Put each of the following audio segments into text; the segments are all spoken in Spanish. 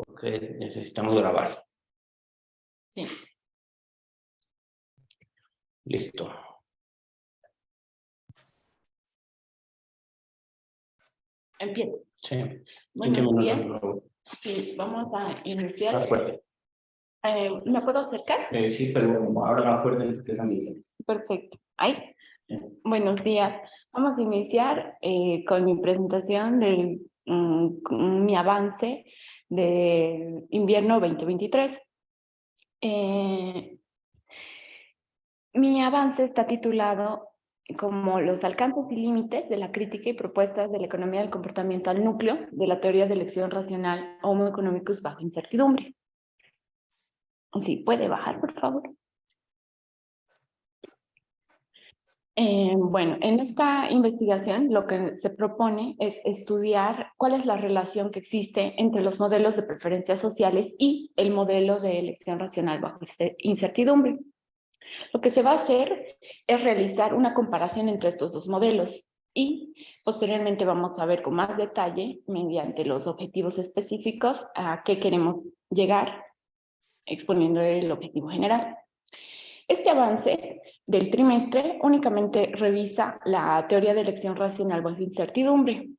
porque necesitamos grabar. Sí. Listo. Empiezo. Sí. Buenos días. Por favor. Sí, vamos a iniciar. Más fuerte. ¿Me puedo acercar? Sí, pero ahora más fuerte que también. Perfecto. Ahí. Sí. Buenos días. Vamos a iniciar con mi presentación de mi avance de invierno 2023. Mi avance está titulado como los alcances y límites de la crítica y propuestas de la economía del comportamiento al núcleo de la teoría de elección racional Homo economicus bajo incertidumbre. Sí, puede bajar, por favor. Bueno, en esta investigación lo que se propone es estudiar cuál es la relación que existe entre los modelos de preferencias sociales y el modelo de elección racional bajo incertidumbre. Lo que se va a hacer es realizar una comparación entre estos dos modelos y posteriormente vamos a ver con más detalle, mediante los objetivos específicos, a qué queremos llegar, exponiendo el objetivo general. Este avance del trimestre únicamente revisa la teoría de elección racional bajo incertidumbre,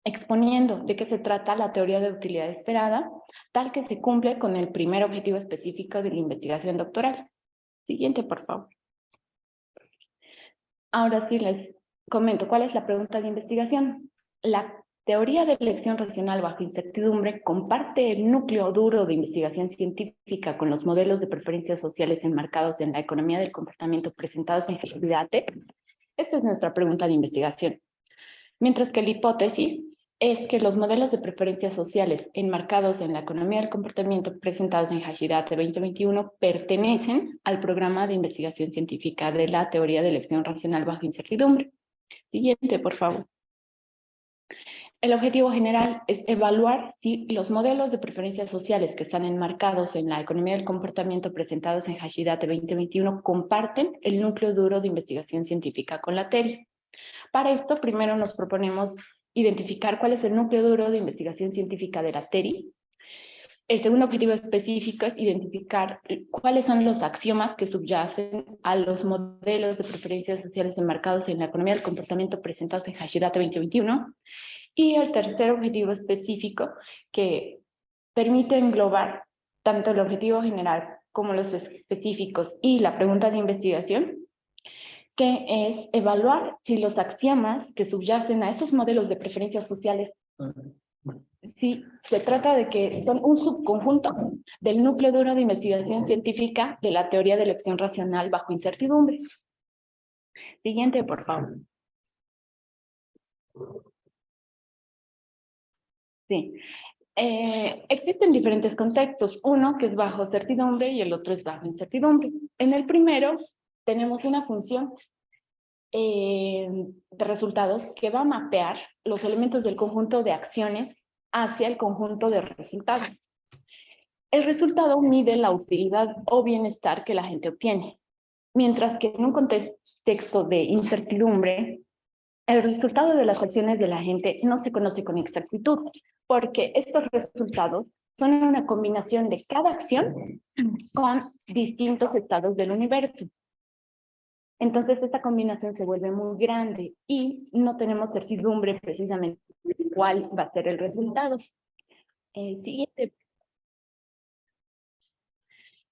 exponiendo de qué se trata la teoría de utilidad esperada, tal que se cumple con el primer objetivo específico de la investigación doctoral. Siguiente, por favor. Ahora sí les comento cuál es la pregunta de investigación. La teoría de elección racional bajo incertidumbre comparte el núcleo duro de investigación científica con los modelos de preferencias sociales enmarcados en la economía del comportamiento presentados en Hashidate. Esta es nuestra pregunta de investigación. Mientras que la hipótesis es que los modelos de preferencias sociales enmarcados en la economía del comportamiento presentados en Hashidate 2021 pertenecen al programa de investigación científica de la teoría de elección racional bajo incertidumbre. Siguiente, por favor. El objetivo general es evaluar si los modelos de preferencias sociales que están enmarcados en la economía del comportamiento presentados en Hashidate 2021 comparten el núcleo duro de investigación científica con la TERI. Para esto, primero nos proponemos identificar cuál es el núcleo duro de investigación científica de la TERI. El segundo objetivo específico es identificar cuáles son los axiomas que subyacen a los modelos de preferencias sociales enmarcados en la economía del comportamiento presentados en Hashidate 2021. Y el tercer objetivo específico que permite englobar tanto el objetivo general como los específicos y la pregunta de investigación, que es evaluar si los axiomas que subyacen a estos modelos de preferencias sociales, si se trata de que son un subconjunto del núcleo duro de investigación científica de la teoría de elección racional bajo incertidumbre. Siguiente, por favor. Sí. Existen diferentes contextos, uno que es bajo certidumbre y el otro es bajo incertidumbre. En el primero tenemos una función de resultados que va a mapear los elementos del conjunto de acciones hacia el conjunto de resultados. El resultado mide la utilidad o bienestar que la gente obtiene, mientras que en un contexto de incertidumbre, el resultado de las acciones de la gente no se conoce con exactitud, porque estos resultados son una combinación de cada acción con distintos estados del universo. Entonces, esta combinación se vuelve muy grande y no tenemos certidumbre precisamente de cuál va a ser el resultado. Siguiente.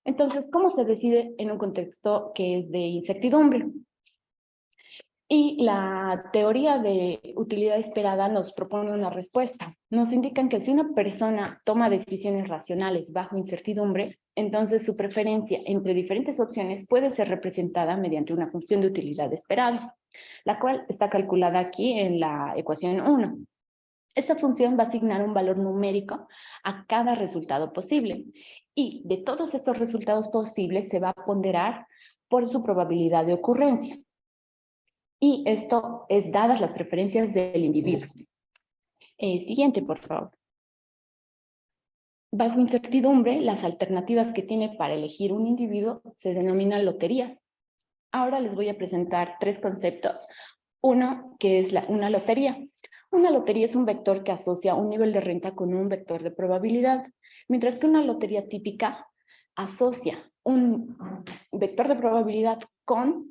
Entonces, ¿cómo se decide en un contexto que es de incertidumbre? Y la teoría de utilidad esperada nos propone una respuesta. Nos indican que si una persona toma decisiones racionales bajo incertidumbre, entonces su preferencia entre diferentes opciones puede ser representada mediante una función de utilidad esperada, la cual está calculada aquí en la ecuación 1. Esta función va a asignar un valor numérico a cada resultado posible. Y de todos estos resultados posibles se va a ponderar por su probabilidad de ocurrencia. Y esto es dadas las preferencias del individuo. Siguiente, por favor. Bajo incertidumbre, las alternativas que tiene para elegir un individuo se denominan loterías. Ahora les voy a presentar tres conceptos. Uno, que es una lotería. Una lotería es un vector que asocia un nivel de renta con un vector de probabilidad, mientras que una lotería típica asocia un vector de probabilidad con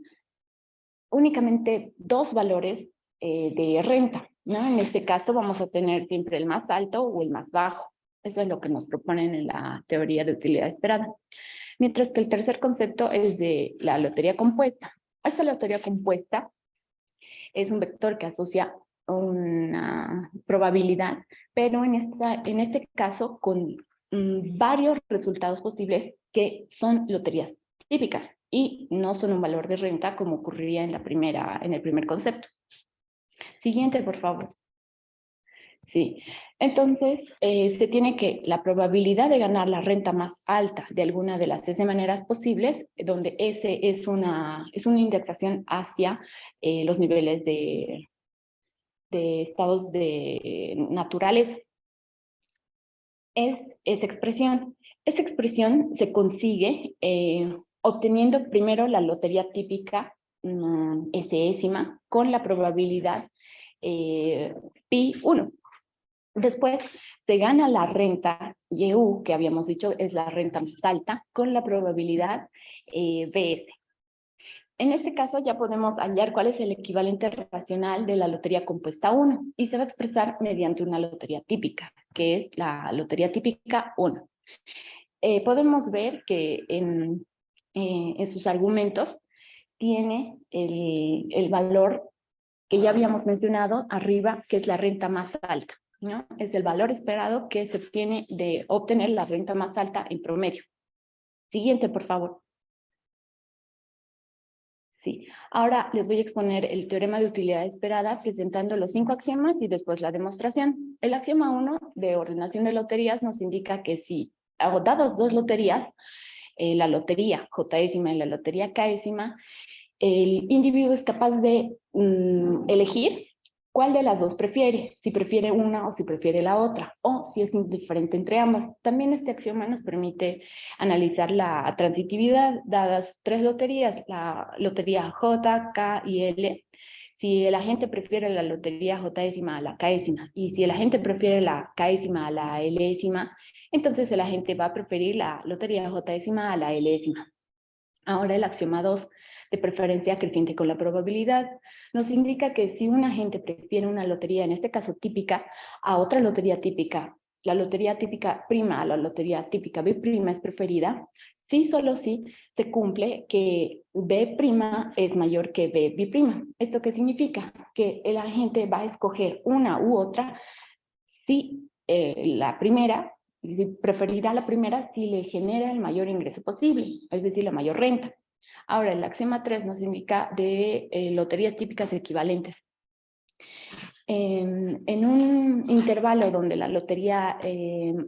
únicamente dos valores de renta, ¿no? En este caso vamos a tener siempre el más alto o el más bajo. Eso es lo que nos proponen en la teoría de utilidad esperada. Mientras que el tercer concepto es de la lotería compuesta. Esta lotería compuesta es un vector que asocia una probabilidad, pero en este caso con varios resultados posibles que son loterías típicas y no son un valor de renta como ocurriría en el primer concepto. Siguiente, por favor. Sí, entonces se tiene que la probabilidad de ganar la renta más alta de alguna de las S maneras posibles, donde S es una indexación hacia los niveles de estados naturales, es esa expresión. Esa expresión se consigue obteniendo primero la lotería típica S-ésima con la probabilidad pi1. Después se gana la renta YU, que habíamos dicho es la renta más alta, con la probabilidad BS. En este caso ya podemos hallar cuál es el equivalente racional de la lotería compuesta 1 y se va a expresar mediante una lotería típica, que es la lotería típica 1. Podemos ver que en sus argumentos tiene el valor que ya habíamos mencionado arriba, que es la renta más alta, ¿no? Es el valor esperado que se obtiene de obtener la renta más alta en promedio. Siguiente, por favor. Sí, ahora les voy a exponer el teorema de utilidad esperada presentando los 5 axiomas y después la demostración. El axioma 1 de ordenación de loterías nos indica que si dadas dos loterías, la lotería J-ésima y la lotería K-ésima, el individuo es capaz de elegir cuál de las dos prefiere, si prefiere una o si prefiere la otra, o si es indiferente entre ambas. También este axioma nos permite analizar la transitividad, dadas tres loterías, la lotería J, K y L. Si el agente prefiere la lotería J-ésima a la K-ésima, y si el agente prefiere la K-ésima a la L-ésima, entonces el agente va a preferir la lotería J-ésima a la L-ésima. Ahora el axioma 2 de preferencia creciente con la probabilidad nos indica que si un agente prefiere una lotería, en este caso típica, a otra lotería típica, la lotería típica prima a la lotería típica B prima es preferida, sí, solo sí se cumple que B prima es mayor que B biprima. ¿Esto qué significa? Que el agente va a escoger una u otra si la primera, si preferirá la primera si le genera el mayor ingreso posible, es decir, la mayor renta. Ahora, el axioma 3 nos indica de loterías típicas equivalentes. En un intervalo donde la lotería, el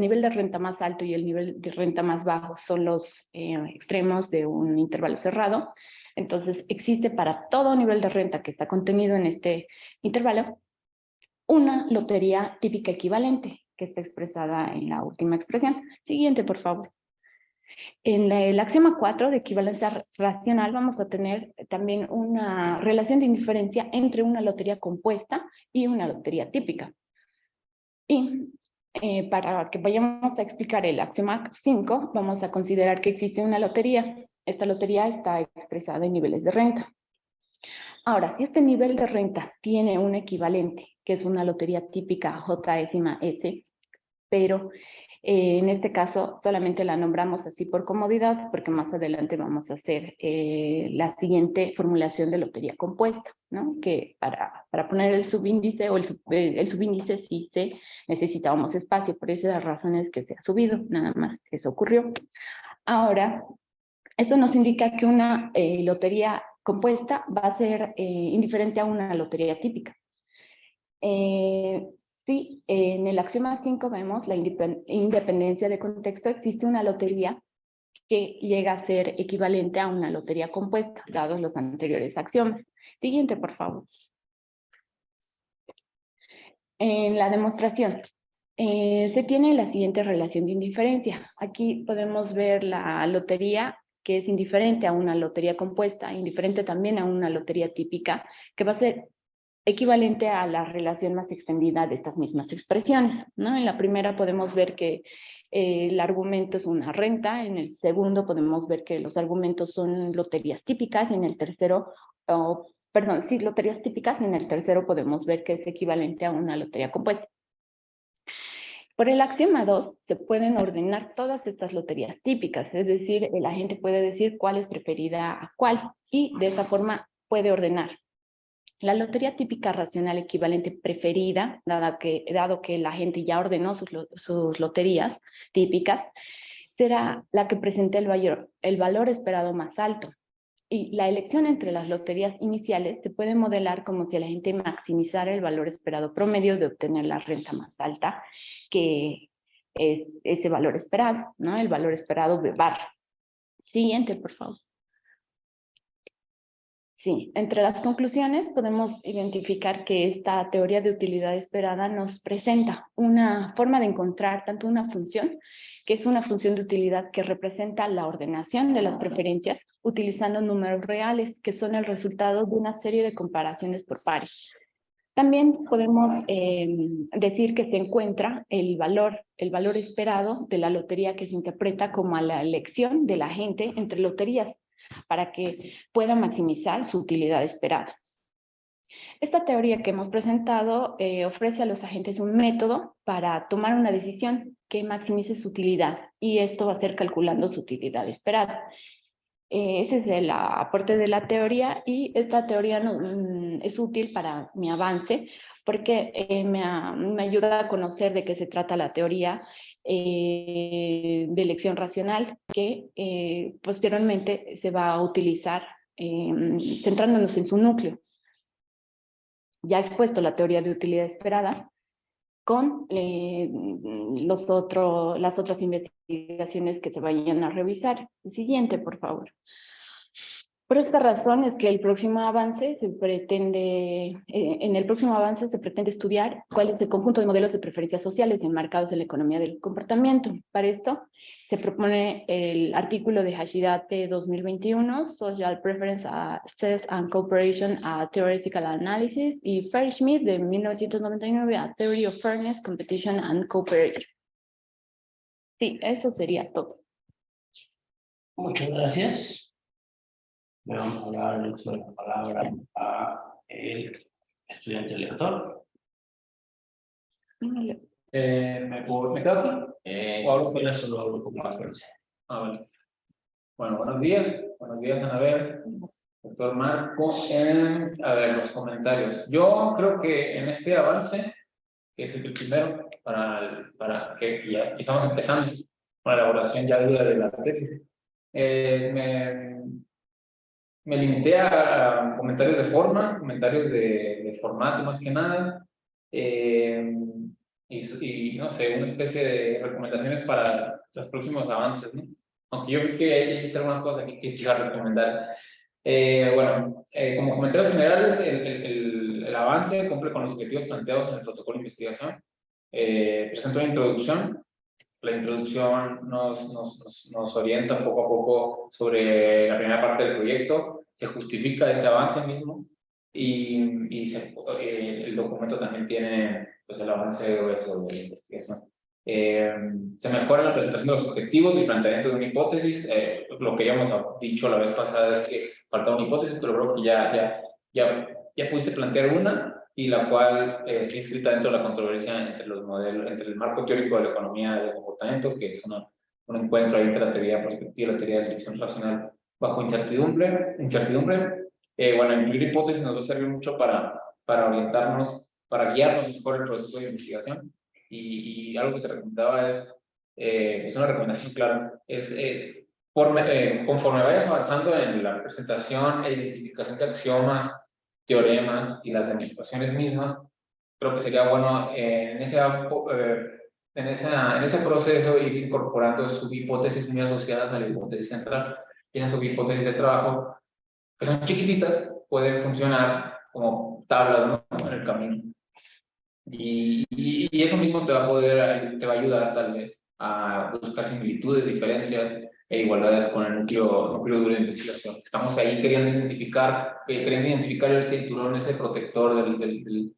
nivel de renta más alto y el nivel de renta más bajo son los extremos de un intervalo cerrado, entonces existe para todo nivel de renta que está contenido en este intervalo una lotería típica equivalente, que está expresada en la última expresión. Siguiente, por favor. En el axioma 4 de equivalencia racional vamos a tener también una relación de indiferencia entre una lotería compuesta y una lotería típica. Y para que vayamos a explicar el axioma 5, vamos a considerar que existe una lotería. Esta lotería está expresada en niveles de renta. Ahora, si este nivel de renta tiene un equivalente, que es una lotería típica J-ésima S, pero en este caso solamente la nombramos así por comodidad, porque más adelante vamos a hacer la siguiente formulación de lotería compuesta, ¿no? Que para poner el subíndice o el subíndice sí necesitábamos espacio, por esas razones que se ha subido, nada más eso ocurrió. Ahora, esto nos indica que una lotería compuesta va a ser indiferente a una lotería típica. Sí, en el axioma 5 vemos la independencia de contexto. Existe una lotería que llega a ser equivalente a una lotería compuesta, dados los anteriores axiomas. Siguiente, por favor. En la demostración, se tiene la siguiente relación de indiferencia. Aquí podemos ver la lotería que es indiferente a una lotería compuesta, indiferente también a una lotería típica, que va a ser equivalente a la relación más extendida de estas mismas expresiones, ¿no? En la primera podemos ver que el argumento es una renta, en el segundo podemos ver que los argumentos son loterías típicas, y en el tercero, perdón, sí, loterías típicas, y en el tercero podemos ver que es equivalente a una lotería compuesta. Por el axioma 2 se pueden ordenar todas estas loterías típicas, es decir, la gente puede decir cuál es preferida a cuál, y de esa forma puede ordenar. La lotería típica racional equivalente preferida, dado que la gente ya ordenó sus loterías típicas, será la que presente el valor esperado más alto. Y la elección entre las loterías iniciales se puede modelar como si la gente maximizara el valor esperado promedio de obtener la renta más alta, que es ese valor esperado, ¿no? El valor esperado de barra. Siguiente, por favor. Sí, entre las conclusiones podemos identificar que esta teoría de utilidad esperada nos presenta una forma de encontrar tanto una función, que es una función de utilidad que representa la ordenación de las preferencias utilizando números reales, que son el resultado de una serie de comparaciones por pares. También podemos decir que se encuentra el valor esperado de la lotería, que se interpreta como a la elección de la gente entre loterías, para que pueda maximizar su utilidad esperada. Esta teoría que hemos presentado ofrece a los agentes un método para tomar una decisión que maximice su utilidad, y esto va a ser calculando su utilidad esperada. Ese es el aporte de la teoría, y esta teoría es útil para mi avance porque me ayuda a conocer de qué se trata la teoría de elección racional, que posteriormente se va a utilizar centrándonos en su núcleo. Ya he expuesto la teoría de utilidad esperada con las otras investigaciones que se vayan a revisar. Siguiente, por favor. Por esta razón es que en el próximo avance se pretende estudiar cuál es el conjunto de modelos de preferencias sociales enmarcados en la economía del comportamiento. Para esto se propone el artículo de Hashidate 2021, Social Preference Access and Cooperation a Theoretical Analysis, y Fairschmidt de 1999, a Theory of Fairness, Competition and Cooperation. Sí, eso sería todo. Muchas gracias. Le vamos a dar el uso de la palabra a el estudiante lector. ¿Me quedo aquí? O hablo con eso, lo hablo un poco más fuerte. Vale. Bueno, buenos días, Anabel, doctor Marco. A ver, los comentarios. Yo creo que en este avance, que es el primero, para que ya estamos empezando con la elaboración ya de la tesis, me limité a comentarios de forma, comentarios de formato más que nada, y no sé, una especie de recomendaciones para los próximos avances, ¿no? Aunque yo vi que existen algunas cosas que quisiera recomendar. Bueno, como comentarios generales, el avance cumple con los objetivos planteados en el protocolo de investigación. Presento una introducción. La introducción nos orienta poco a poco sobre la primera parte del proyecto, se justifica este avance mismo, y el documento también tiene pues, el avance de eso, de la investigación. Se mejora la presentación de los objetivos y planteamiento de una hipótesis. Lo que ya hemos dicho la vez pasada es que faltaba una hipótesis, pero creo que ya pudiste plantear una, y la cual está inscrita dentro de la controversia entre los modelos, entre el marco teórico de la economía del comportamiento, que es un encuentro ahí entre la teoría prospectiva y la teoría de elección racional bajo incertidumbre. Bueno, incluir hipótesis nos va a servir mucho para orientarnos, para guiarnos mejor en el proceso de investigación. Y algo que te recomendaba es una recomendación clara, conforme vayas avanzando en la presentación e identificación de axiomas, teoremas y las demostraciones mismas, creo que sería bueno en ese proceso ir incorporando subhipótesis muy asociadas a la hipótesis central. Y esas subhipótesis de trabajo, que son chiquititas, pueden funcionar como tablas, ¿no?, en el camino. Y eso mismo te va a ayudar tal vez a buscar similitudes, diferencias e igualdades con el núcleo duro de investigación. Estamos ahí queriendo identificar el cinturón, ese protector del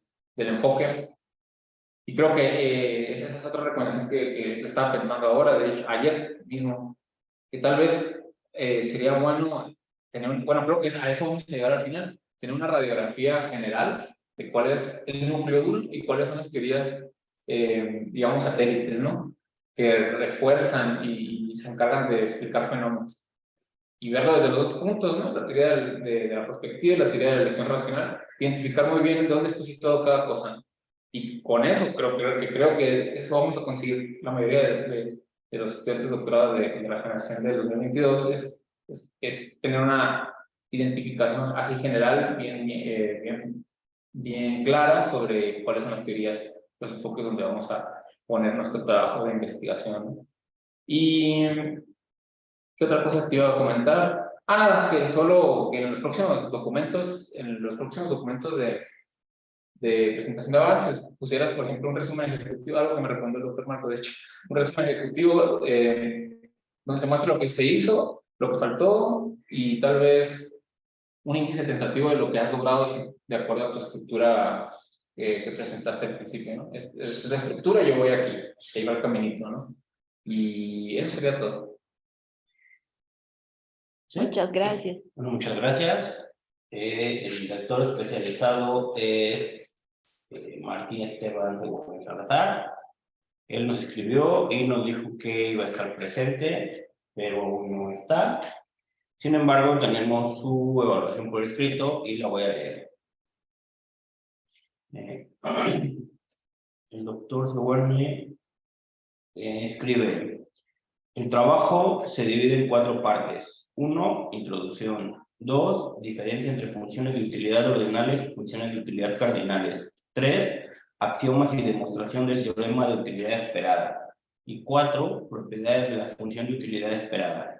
enfoque. Y creo que esa es otra recomendación que estaba pensando ahora, de hecho, ayer mismo, que tal vez sería bueno tener, bueno, creo que a eso vamos a llegar al final, tener una radiografía general de cuál es el núcleo duro y cuáles son las teorías, digamos, satélites, ¿no? Que refuerzan y se encargan de explicar fenómenos. Y verlo desde los dos puntos, ¿no? La teoría de la perspectiva y la teoría de la elección racional. Identificar muy bien dónde está situado cada cosa. Y con eso creo que eso vamos a conseguir la mayoría de los estudiantes de doctorado de la generación de 2022, es tener una identificación así general, bien clara sobre cuáles son las teorías, los enfoques donde vamos a poner nuestro trabajo de investigación, ¿no? Y ¿qué otra cosa te iba a comentar? Ah, nada, que solo que en los próximos documentos de presentación de avances, pusieras, por ejemplo, un resumen ejecutivo, algo que me recomendó el doctor Marco, de hecho, un resumen ejecutivo donde se muestra lo que se hizo, lo que faltó y tal vez un índice tentativo de lo que has logrado de acuerdo a tu estructura que presentaste al principio, ¿no? Es la estructura, yo voy aquí, ahí va el caminito, ¿no? Y eso sería todo. ¿Sí? Muchas gracias. Sí. Bueno, muchas gracias. El director especializado es Martín Esteban de Gómez Salazar. Él nos escribió y nos dijo que iba a estar presente, pero aún no está. Sin embargo, tenemos su evaluación por escrito y la voy a leer. El doctor Seguerni escribe: el trabajo se divide en 4 partes. 1, introducción. 2, diferencia entre funciones de utilidad ordinales y funciones de utilidad cardinales. 3, axiomas y demostración del teorema de utilidad esperada. Y 4, propiedades de la función de utilidad esperada.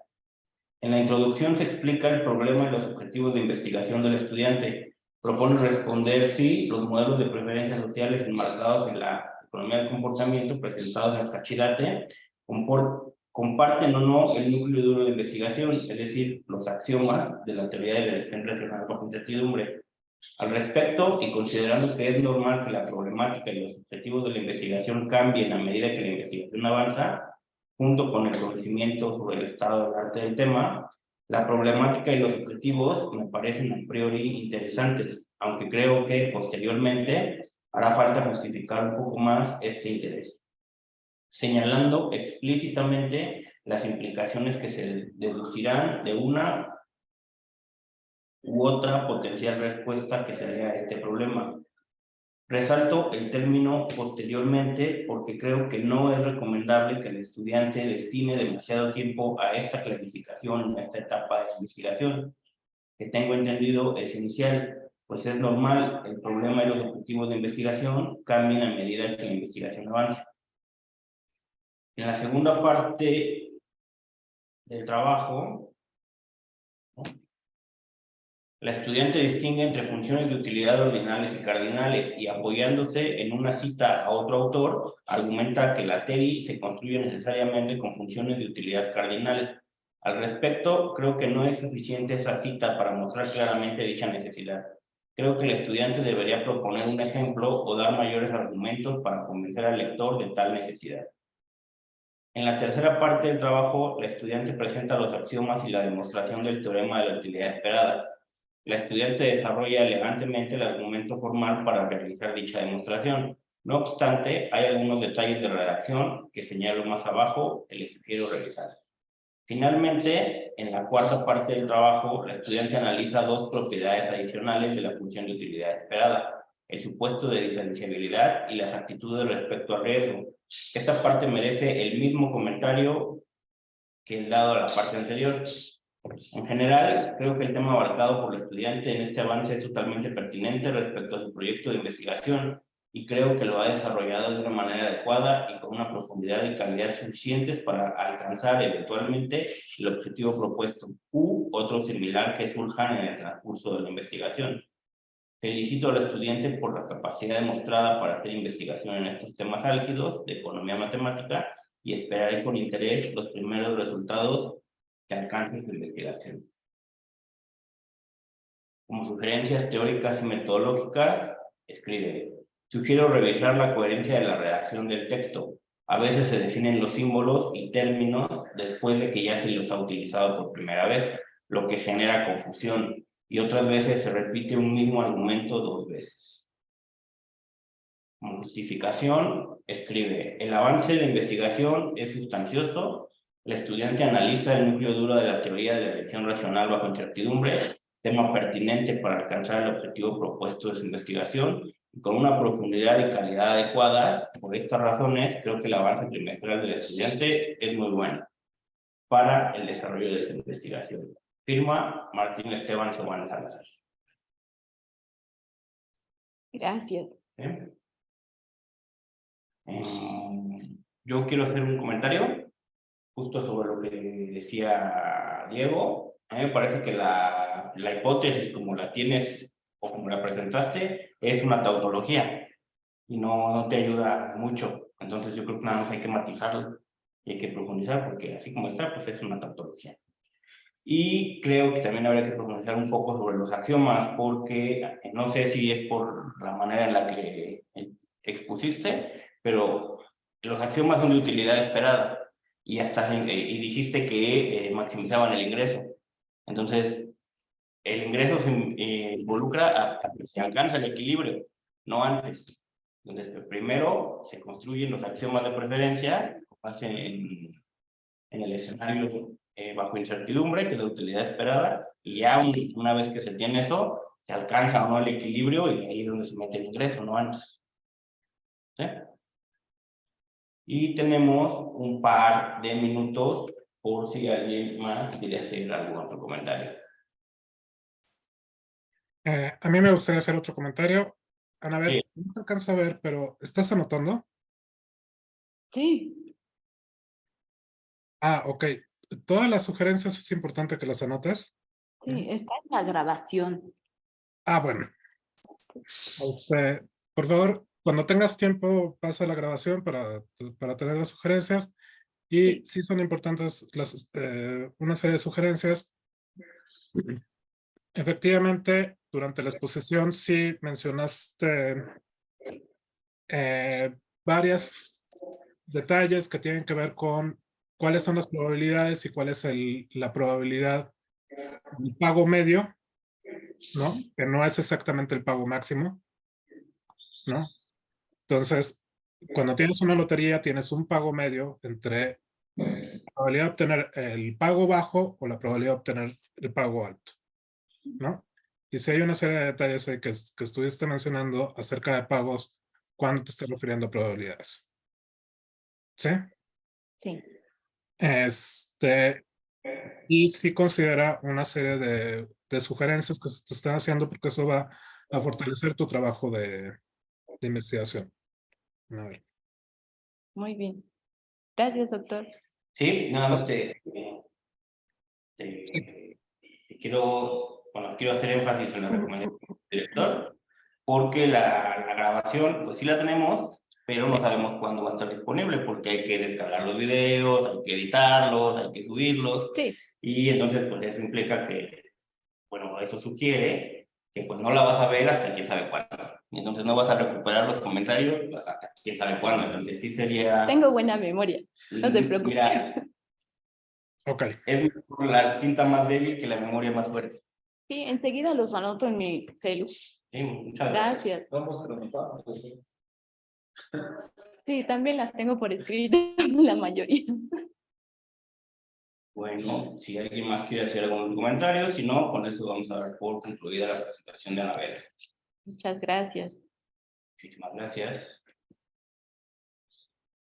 En la introducción se explica el problema y los objetivos de investigación del estudiante. Propone responder si los modelos de preferencias sociales enmarcados en la economía del comportamiento presentados en Hashidate comparten o no el núcleo duro de investigación, es decir, los axiomas de la teoría de la elección racional bajo incertidumbre. Al respecto, y considerando que es normal que la problemática y los objetivos de la investigación cambien a medida que la investigación avanza, junto con el conocimiento sobre el estado del arte del tema, la problemática y los objetivos me parecen a priori interesantes, aunque creo que posteriormente hará falta justificar un poco más este interés, señalando explícitamente las implicaciones que se deducirán de una u otra potencial respuesta que se dé a este problema. Resalto el término posteriormente porque creo que no es recomendable que el estudiante destine demasiado tiempo a esta clasificación, a esta etapa de investigación, que tengo entendido es inicial, pues es normal, el problema y los objetivos de investigación cambian a medida que la investigación avanza. En la segunda parte del trabajo, ¿no?, la estudiante distingue entre funciones de utilidad ordinales y cardinales y apoyándose en una cita a otro autor, argumenta que la TERI se construye necesariamente con funciones de utilidad cardinal. Al respecto, creo que no es suficiente esa cita para mostrar claramente dicha necesidad. Creo que el estudiante debería proponer un ejemplo o dar mayores argumentos para convencer al lector de tal necesidad. En la tercera parte del trabajo, la estudiante presenta los axiomas y la demostración del teorema de la utilidad esperada. La estudiante desarrolla elegantemente el argumento formal para realizar dicha demostración. No obstante, hay algunos detalles de redacción que señalo más abajo que les sugiero revisar. Finalmente, en la cuarta parte del trabajo, la estudiante analiza 2 propiedades adicionales de la función de utilidad esperada: el supuesto de diferenciabilidad y las actitudes respecto al riesgo. Esta parte merece el mismo comentario que el dado a la parte anterior. En general, creo que el tema abarcado por el estudiante en este avance es totalmente pertinente respecto a su proyecto de investigación y creo que lo ha desarrollado de una manera adecuada y con una profundidad y calidad suficientes para alcanzar eventualmente el objetivo propuesto u otro similar que surjan en el transcurso de la investigación. Felicito al estudiante por la capacidad demostrada para hacer investigación en estos temas álgidos de economía matemática y esperaré con interés los primeros resultados que alcance su investigación. Como sugerencias teóricas y metodológicas, escribe: sugiero revisar la coherencia de la redacción del texto. A veces se definen los símbolos y términos después de que ya se los ha utilizado por primera vez, lo que genera confusión, y otras veces se repite un mismo argumento 2 veces. Como justificación, escribe: el avance de investigación es sustancioso. El estudiante analiza el núcleo duro de la teoría de la elección racional bajo incertidumbre, tema pertinente para alcanzar el objetivo propuesto de su investigación, y con una profundidad y calidad adecuadas. Por estas razones, creo que el avance trimestral del estudiante es muy bueno para el desarrollo de su investigación. Firma Martín Esteban Sobán Salazar. Gracias. ¿Sí? Yo quiero hacer un comentario justo sobre lo que decía Diego. A mí me parece que la hipótesis como la tienes o como la presentaste es una tautología y no te ayuda mucho. Entonces yo creo que nada más hay que matizarlo y hay que profundizar, porque así como está, pues es una tautología. Y creo que también habría que profundizar un poco sobre los axiomas, porque no sé si es por la manera en la que expusiste, pero los axiomas son de utilidad esperada y hasta y dijiste que maximizaban el ingreso. Entonces, el ingreso se involucra hasta que se alcanza el equilibrio, no antes. Entonces, primero se construyen los axiomas de preferencia con base en el escenario bajo incertidumbre, que es la utilidad esperada, y ya una vez que se tiene eso, se alcanza o no el equilibrio y ahí es donde se mete el ingreso, no antes. ¿Sí? Y tenemos un par de minutos por si alguien más quiere hacer algún otro comentario. A mí me gustaría hacer otro comentario. Ana, a ver, Sí. no te alcanzo a ver, pero ¿estás anotando? Sí, Ah, ok. Todas las sugerencias es importante que las anotes. sí, está en la grabación. Ah, bueno. Por favor, cuando tengas tiempo, pasa la grabación para tener las sugerencias. Y sí son importantes una serie de sugerencias. Efectivamente, durante la exposición sí mencionaste varios detalles que tienen que ver con cuáles son las probabilidades y cuál es la probabilidad del pago medio, ¿no? Que no es exactamente el pago máximo, ¿no? Entonces, cuando tienes una lotería, tienes un pago medio entre la probabilidad de obtener el pago bajo o la probabilidad de obtener el pago alto, ¿no? Y si hay una serie de detalles ahí que estuviste mencionando acerca de pagos cuando te estás refiriendo a probabilidades. ¿Sí? Sí. Y sí considera una serie de sugerencias que se te están haciendo porque eso va a fortalecer tu trabajo de investigación. A ver. Muy bien. Gracias, doctor. Sí, nada más Sí. quiero hacer énfasis en la recomendación del director, porque la grabación, pues sí la tenemos, pero no sabemos cuándo va a estar disponible, porque hay que descargar los videos, hay que editarlos, hay que subirlos, Sí, y entonces pues eso implica que, bueno, eso sugiere que pues no la vas a ver hasta quién sabe cuándo, y entonces no vas a recuperar los comentarios hasta quién sabe cuándo, entonces sí sería... tengo buena memoria. No se preocupe. Mira, Ok. es mejor la tinta más débil que la memoria más fuerte. Sí, enseguida los anoto en mi celu. Sí, muchas gracias. Gracias. Vamos, pero no. Sí, también las tengo por escrito, la mayoría. Bueno, si alguien más quiere hacer algún comentario, si no, con eso vamos a dar por concluida la presentación de Anabel. Muchas gracias. Muchísimas gracias.